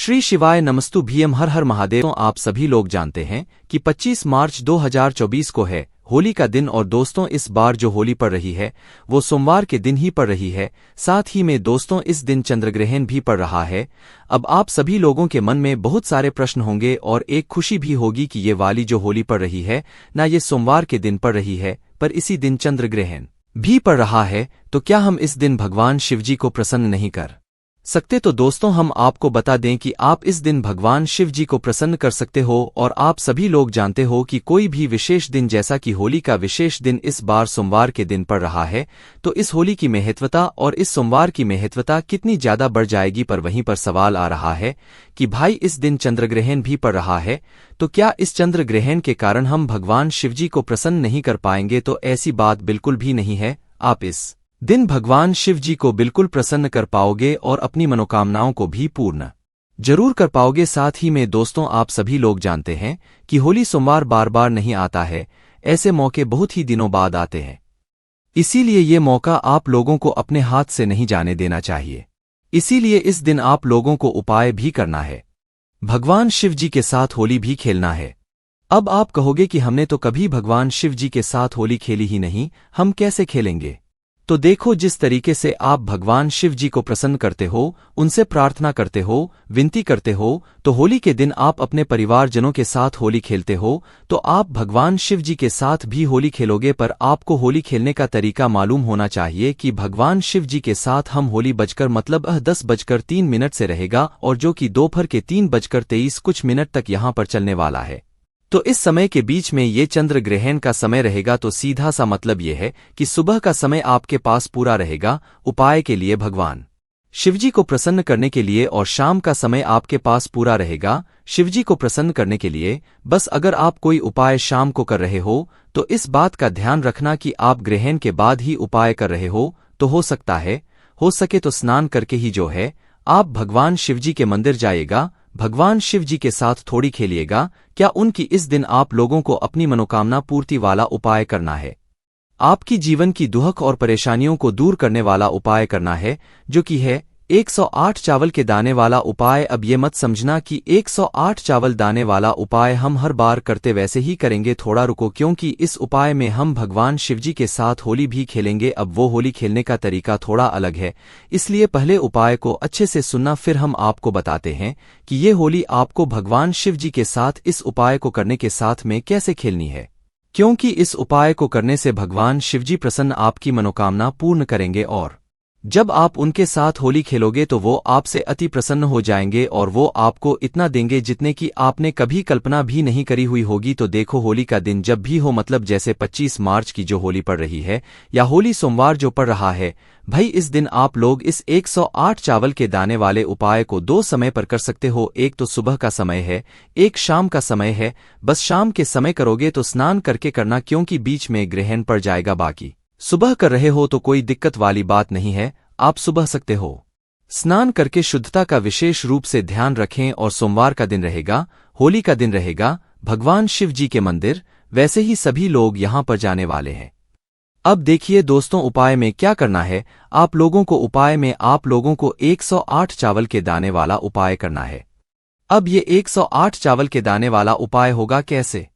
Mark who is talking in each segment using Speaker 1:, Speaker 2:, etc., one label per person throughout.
Speaker 1: श्री शिवाय नमस्तु भीम हर हर महादेव। आप सभी लोग जानते हैं कि 25 मार्च 2024 को है होली का दिन और दोस्तों इस बार जो होली पड़ रही है वो सोमवार के दिन ही पड़ रही है। साथ ही में दोस्तों इस दिन चंद्रग्रहण भी पड़ रहा है। अब आप सभी लोगों के मन में बहुत सारे प्रश्न होंगे और एक खुशी भी होगी कि ये वाली जो होली पड़ रही है ना ये सोमवार के दिन पड़ रही है पर इसी दिन चंद्रग्रहण भी पड़ रहा है, तो क्या हम इस दिन भगवान शिवजी को प्रसन्न नहीं कर सकते? तो दोस्तों हम आपको बता दें कि आप इस दिन भगवान शिव जी को प्रसन्न कर सकते हो। और आप सभी लोग जानते हो कि कोई भी विशेष दिन जैसा कि होली का विशेष दिन इस बार सोमवार के दिन पड़ रहा है, तो इस होली की महत्वता और इस सोमवार की महत्वता कितनी ज्यादा बढ़ जाएगी। पर वहीं पर सवाल आ रहा है कि भाई इस दिन चंद्रग्रहण भी पड़ रहा है, तो क्या इस चंद्रग्रहण के कारण हम भगवान शिवजी को प्रसन्न नहीं कर पाएंगे? तो ऐसी बात बिल्कुल भी नहीं है। आप इस दिन भगवान शिव जी को बिल्कुल प्रसन्न कर पाओगे और अपनी मनोकामनाओं को भी पूर्ण जरूर कर पाओगे। साथ ही में दोस्तों आप सभी लोग जानते हैं कि होली सोमवार बार बार नहीं आता है, ऐसे मौके बहुत ही दिनों बाद आते हैं। इसीलिए ये मौका आप लोगों को अपने हाथ से नहीं जाने देना चाहिए। इसीलिए इस दिन आप लोगों को उपाय भी करना है, भगवान शिव जी के साथ होली भी खेलना है। अब आप कहोगे कि हमने तो कभी भगवान शिव जी के साथ होली खेली ही नहीं, हम कैसे खेलेंगे? तो देखो, जिस तरीके से आप भगवान शिव जी को प्रसन्न करते हो, उनसे प्रार्थना करते हो, विनती करते हो, तो होली के दिन आप अपने परिवारजनों के साथ होली खेलते हो, तो आप भगवान शिव जी के साथ भी होली खेलोगे। पर आपको होली खेलने का तरीका मालूम होना चाहिए कि भगवान शिव जी के साथ हम होली बजकर मतलब 10:03 से रहेगा और जो कि दोपहर के 3:23 कुछ मिनट तक यहाँ पर चलने वाला है। तो इस समय के बीच में ये चंद्र ग्रहण का समय रहेगा, तो सीधा सा मतलब ये है कि सुबह का समय आपके पास पूरा रहेगा उपाय के लिए भगवान शिवजी को प्रसन्न करने के लिए, और शाम का समय आपके पास पूरा रहेगा शिवजी को प्रसन्न करने के लिए। बस अगर आप कोई उपाय शाम को कर रहे हो तो इस बात का ध्यान रखना कि आप ग्रहण के बाद ही उपाय कर रहे हो, तो हो सकता है हो सके तो स्नान करके ही जो है आप भगवान शिवजी के मंदिर जाइएगा, भगवान शिव जी के साथ थोड़ी खेलिएगा। क्या उनकी इस दिन आप लोगों को अपनी मनोकामना पूर्ति वाला उपाय करना है, आपकी जीवन की दुख और परेशानियों को दूर करने वाला उपाय करना है, जो कि है 108 चावल के दाने वाला उपाय। अब ये मत समझना कि 108 चावल दाने वाला उपाय हम हर बार करते वैसे ही करेंगे, थोड़ा रुको, क्योंकि इस उपाय में हम भगवान शिवजी के साथ होली भी खेलेंगे। अब वो होली खेलने का तरीका थोड़ा अलग है, इसलिए पहले उपाय को अच्छे से सुनना, फिर हम आपको बताते हैं कि ये होली आपको भगवान शिवजी के साथ इस उपाय को करने के साथ में कैसे खेलनी है, क्योंकि इस उपाय को करने से भगवान शिवजी प्रसन्न आपकी मनोकामना पूर्ण करेंगे। और जब आप उनके साथ होली खेलोगे तो वो आपसे अति प्रसन्न हो जाएंगे और वो आपको इतना देंगे जितने की आपने कभी कल्पना भी नहीं करी हुई होगी। तो देखो, होली का दिन जब भी हो, मतलब जैसे 25 मार्च की जो होली पड़ रही है या होली सोमवार जो पड़ रहा है, भाई इस दिन आप लोग इस 108 चावल के दाने वाले उपाय को 2 समय पर कर सकते हो। एक तो सुबह का समय है, एक शाम का समय है। बस शाम के समय करोगे तो स्नान करके करना, क्योंकि बीच में ग्रहण पड़ जाएगा। बाकी सुबह कर रहे हो तो कोई दिक्कत वाली बात नहीं है, आप सुबह सकते हो। स्नान करके शुद्धता का विशेष रूप से ध्यान रखें। और सोमवार का दिन रहेगा, होली का दिन रहेगा, भगवान शिव जी के मंदिर, वैसे ही सभी लोग यहां पर जाने वाले हैं। अब देखिए दोस्तों, उपाय में क्या करना है आप लोगों को। उपाय में आप लोगों को 108 चावल के दाने वाला उपाय करना है। अब ये 108 चावल के दाने वाला उपाय होगा कैसे,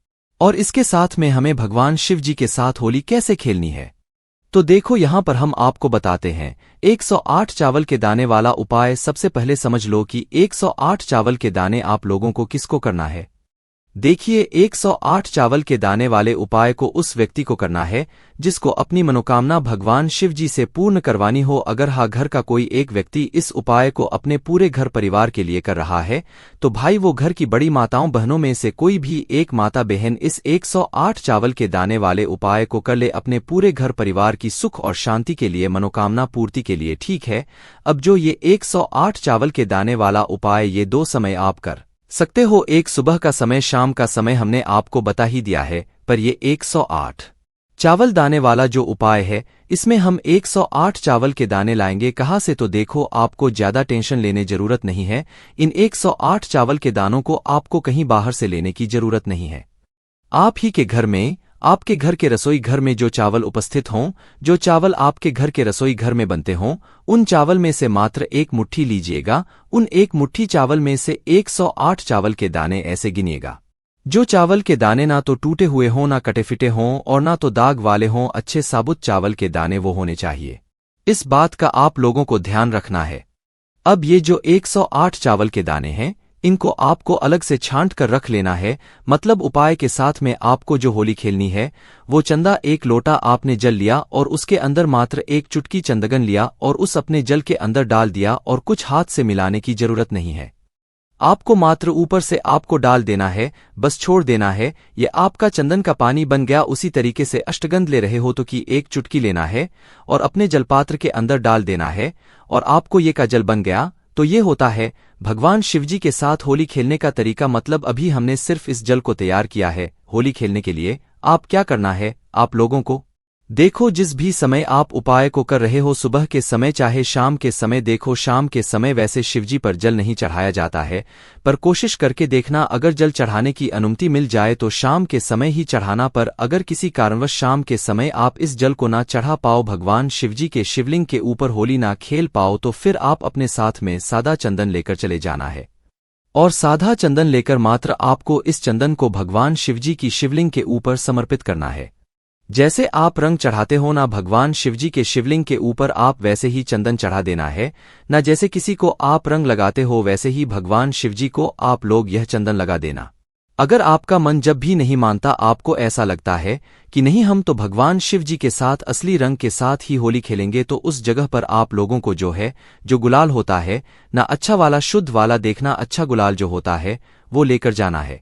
Speaker 1: और इसके साथ में हमें भगवान शिव जी के साथ होली कैसे खेलनी है, तो देखो यहां पर हम आपको बताते हैं। 108 चावल के दाने वाला उपाय सबसे पहले समझ लो कि 108 चावल के दाने आप लोगों को किसको करना है। देखिए, 108 चावल के दाने वाले उपाय को उस व्यक्ति को करना है जिसको अपनी मनोकामना भगवान शिव जी से पूर्ण करवानी हो। अगर घर का कोई एक व्यक्ति इस उपाय को अपने पूरे घर परिवार के लिए कर रहा है, तो भाई वो घर की बड़ी माताओं बहनों में से कोई भी एक माता बहन इस 108 चावल के दाने वाले उपाय को कर ले, अपने पूरे घर परिवार की सुख और शांति के लिए, मनोकामना पूर्ति के लिए। ठीक है, अब जो ये 108 चावल के दाने वाला उपाय ये 2 समय आप कर सकते हो, एक सुबह का समय, शाम का समय हमने आपको बता ही दिया है। पर ये 108 चावल दाने वाला जो उपाय है, इसमें हम 108 चावल के दाने लाएंगे कहाँ से, तो देखो आपको ज्यादा टेंशन लेने जरूरत नहीं है। इन 108 चावल के दानों को आपको कहीं बाहर से लेने की जरूरत नहीं है, आप ही के घर में आपके घर के रसोई घर में जो चावल उपस्थित हों, जो चावल आपके घर के रसोई घर में बनते हों, उन चावल में से मात्र एक मुट्ठी लीजिएगा। उन एक मुट्ठी चावल में से 108 चावल के दाने ऐसे गिनिएगा जो चावल के दाने ना तो टूटे हुए हों, ना कटे फिटे हों और ना तो दाग वाले हों। अच्छे साबुत चावल के दाने वो होने चाहिए। इस बात का आप लोगों को ध्यान रखना है। अब ये जो 108 चावल के दाने हैं, इनको आपको अलग से छांट कर रख लेना है। मतलब उपाय के साथ में आपको जो होली खेलनी है, वो चंदा एक लोटा आपने जल लिया और उसके अंदर मात्र एक चुटकी चंदगन लिया और उस अपने जल के अंदर डाल दिया और कुछ हाथ से मिलाने की जरूरत नहीं है। आपको मात्र ऊपर से आपको डाल देना है, बस छोड़ देना है। ये आपका चंदन का पानी बन गया। उसी तरीके से अष्टगंध ले रहे हो तो की एक चुटकी लेना है और अपने जलपात्र के अंदर डाल देना है और आपको ये का जल बन गया। तो ये होता है भगवान शिवजी के साथ होली खेलने का तरीका। मतलब अभी हमने सिर्फ इस जल को तैयार किया है होली खेलने के लिए। आप क्या करना है, आप लोगों को देखो, जिस भी समय आप उपाय को कर रहे हो, सुबह के समय चाहे शाम के समय, देखो शाम के समय वैसे शिवजी पर जल नहीं चढ़ाया जाता है, पर कोशिश करके देखना अगर जल चढ़ाने की अनुमति मिल जाए तो शाम के समय ही चढ़ाना। पर अगर किसी कारणवश शाम के समय आप इस जल को ना चढ़ा पाओ, भगवान शिवजी के शिवलिंग के ऊपर होली ना खेल पाओ, तो फिर आप अपने साथ में सादा चंदन लेकर चले जाना है। और सादा चंदन लेकर मात्र आपको इस चंदन को भगवान शिवजी की शिवलिंग के ऊपर समर्पित करना है। जैसे आप रंग चढ़ाते हो ना भगवान शिवजी के शिवलिंग के ऊपर, आप वैसे ही चंदन चढ़ा देना है ना। जैसे किसी को आप रंग लगाते हो वैसे ही भगवान शिवजी को आप लोग यह चंदन लगा देना। अगर आपका मन जब भी नहीं मानता, आपको ऐसा लगता है कि नहीं हम तो भगवान शिवजी के साथ असली रंग के साथ ही होली खेलेंगे, तो उस जगह पर आप लोगों को जो गुलाल होता है ना, अच्छा वाला शुद्ध वाला देखना, अच्छा गुलाल जो होता है वो लेकर जाना है।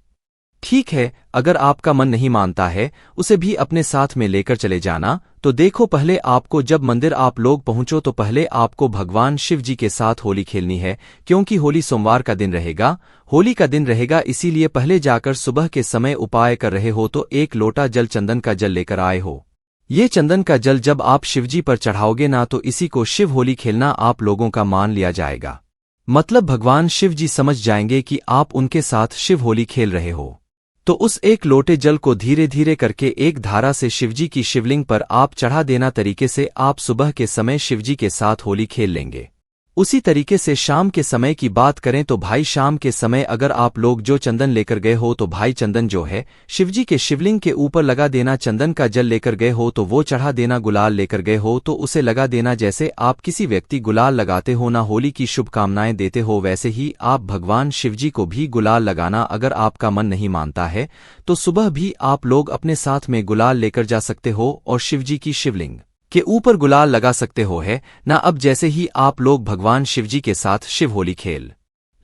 Speaker 1: ठीक है, अगर आपका मन नहीं मानता है, उसे भी अपने साथ में लेकर चले जाना। तो देखो, पहले आपको जब मंदिर आप लोग पहुंचो तो पहले आपको भगवान शिव जी के साथ होली खेलनी है, क्योंकि होली सोमवार का दिन रहेगा, होली का दिन रहेगा। इसीलिए पहले जाकर सुबह के समय उपाय कर रहे हो तो एक लोटा जल चंदन का जल लेकर आए हो। ये चंदन का जल जब आप शिवजी पर चढ़ाओगे ना, तो इसी को शिव होली खेलना आप लोगों का मान लिया जाएगा। मतलब भगवान शिव जी समझ जाएंगे कि आप उनके साथ शिव होली खेल रहे हो। तो उस एक लोटे जल को धीरे धीरे करके एक धारा से शिवजी की शिवलिंग पर आप चढ़ा देना। तरीके से आप सुबह के समय शिवजी के साथ होली खेल लेंगे। उसी तरीके से शाम के समय की बात करें तो भाई, शाम के समय अगर आप लोग जो चंदन लेकर गए हो तो भाई चंदन जो है शिवजी के शिवलिंग के ऊपर लगा देना। चंदन का जल लेकर गए हो तो वो चढ़ा देना। गुलाल लेकर गए हो तो उसे लगा देना। जैसे आप किसी व्यक्ति गुलाल लगाते हो ना, होली की शुभकामनाएं देते हो, वैसे ही आप भगवान शिवजी को भी गुलाल लगाना। अगर आपका मन नहीं मानता है तो सुबह भी आप लोग अपने साथ में गुलाल लेकर जा सकते हो और शिवजी की शिवलिंग के ऊपर गुलाल लगा सकते हो है ना। अब जैसे ही आप लोग भगवान शिवजी के साथ शिव होली खेल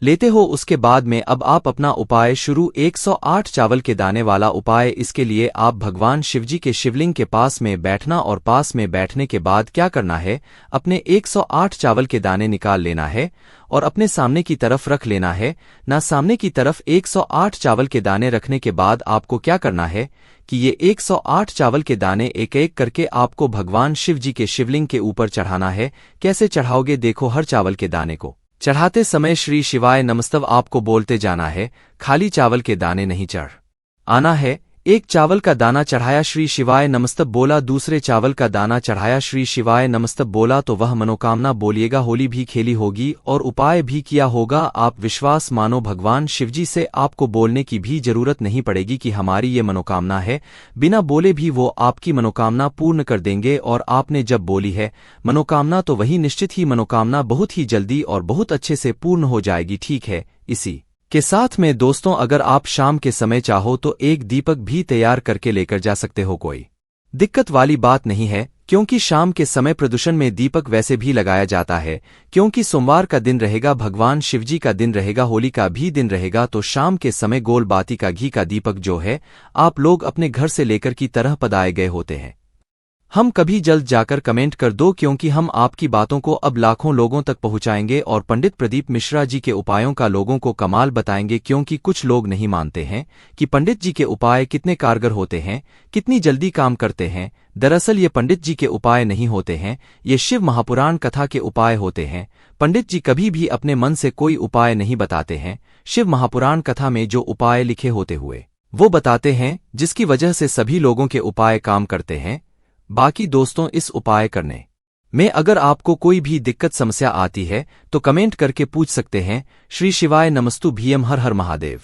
Speaker 1: लेते हो, उसके बाद में अब आप अपना उपाय शुरू 108 चावल के दाने वाला उपाय। इसके लिए आप भगवान शिवजी के शिवलिंग के पास में बैठना और पास में बैठने के बाद क्या करना है, अपने 108 चावल के दाने निकाल लेना है और अपने सामने की तरफ रख लेना है ना। सामने की तरफ 108 चावल के दाने रखने के बाद आपको क्या करना है कि ये 108 चावल के दाने एक एक करके आपको भगवान शिव जी के शिवलिंग के ऊपर चढ़ाना है। कैसे चढ़ाओगे, देखो, हर चावल के दाने को चढ़ाते समय श्री शिवाय नमस्तव आपको बोलते जाना है, खाली चावल के दाने नहीं चढ़ आना है। एक चावल का दाना चढ़ाया, श्री शिवाय नमस्तव बोला, दूसरे चावल का दाना चढ़ाया, श्री शिवाय नमस्तव बोला, तो वह मनोकामना बोलिएगा। होली भी खेली होगी और उपाय भी किया होगा। आप विश्वास मानो, भगवान शिवजी से आपको बोलने की भी जरूरत नहीं पड़ेगी कि हमारी ये मनोकामना है। बिना बोले भी वो आपकी मनोकामना पूर्ण कर देंगे। और आपने जब बोली है मनोकामना तो वही निश्चित ही मनोकामना बहुत ही जल्दी और बहुत अच्छे से पूर्ण हो जाएगी। ठीक है, इसी के साथ में दोस्तों, अगर आप शाम के समय चाहो तो एक दीपक भी तैयार करके लेकर जा सकते हो। कोई दिक्कत वाली बात नहीं है, क्योंकि शाम के समय प्रदूषण में दीपक वैसे भी लगाया जाता है। क्योंकि सोमवार का दिन रहेगा, भगवान शिवजी का दिन रहेगा, होली का भी दिन रहेगा, तो शाम के समय गोल बाती का घी का दीपक जो है आप लोग अपने घर से लेकर की तरह पधाए गए होते हैं। हम कभी जल्द जाकर कमेंट कर दो, क्योंकि हम आपकी बातों को अब लाखों लोगों तक पहुंचाएंगे और पंडित प्रदीप मिश्रा जी के उपायों का लोगों को कमाल बताएंगे। क्योंकि कुछ लोग नहीं मानते हैं कि पंडित जी के उपाय कितने कारगर होते हैं, कितनी जल्दी काम करते हैं। दरअसल ये पंडित जी के उपाय नहीं होते हैं, ये शिव महापुराण कथा के उपाय होते हैं। पंडित जी कभी भी अपने मन से कोई उपाय नहीं बताते हैं। शिव महापुराण कथा में जो उपाय लिखे होते हुए वो बताते हैं जिसकी वजह से सभी लोगों के उपाय काम करते हैं। बाकी दोस्तों, इस उपाय करने में अगर आपको कोई भी दिक्कत समस्या आती है तो कमेंट करके पूछ सकते हैं। श्री शिवाय नमस्तु भीम हर हर महादेव।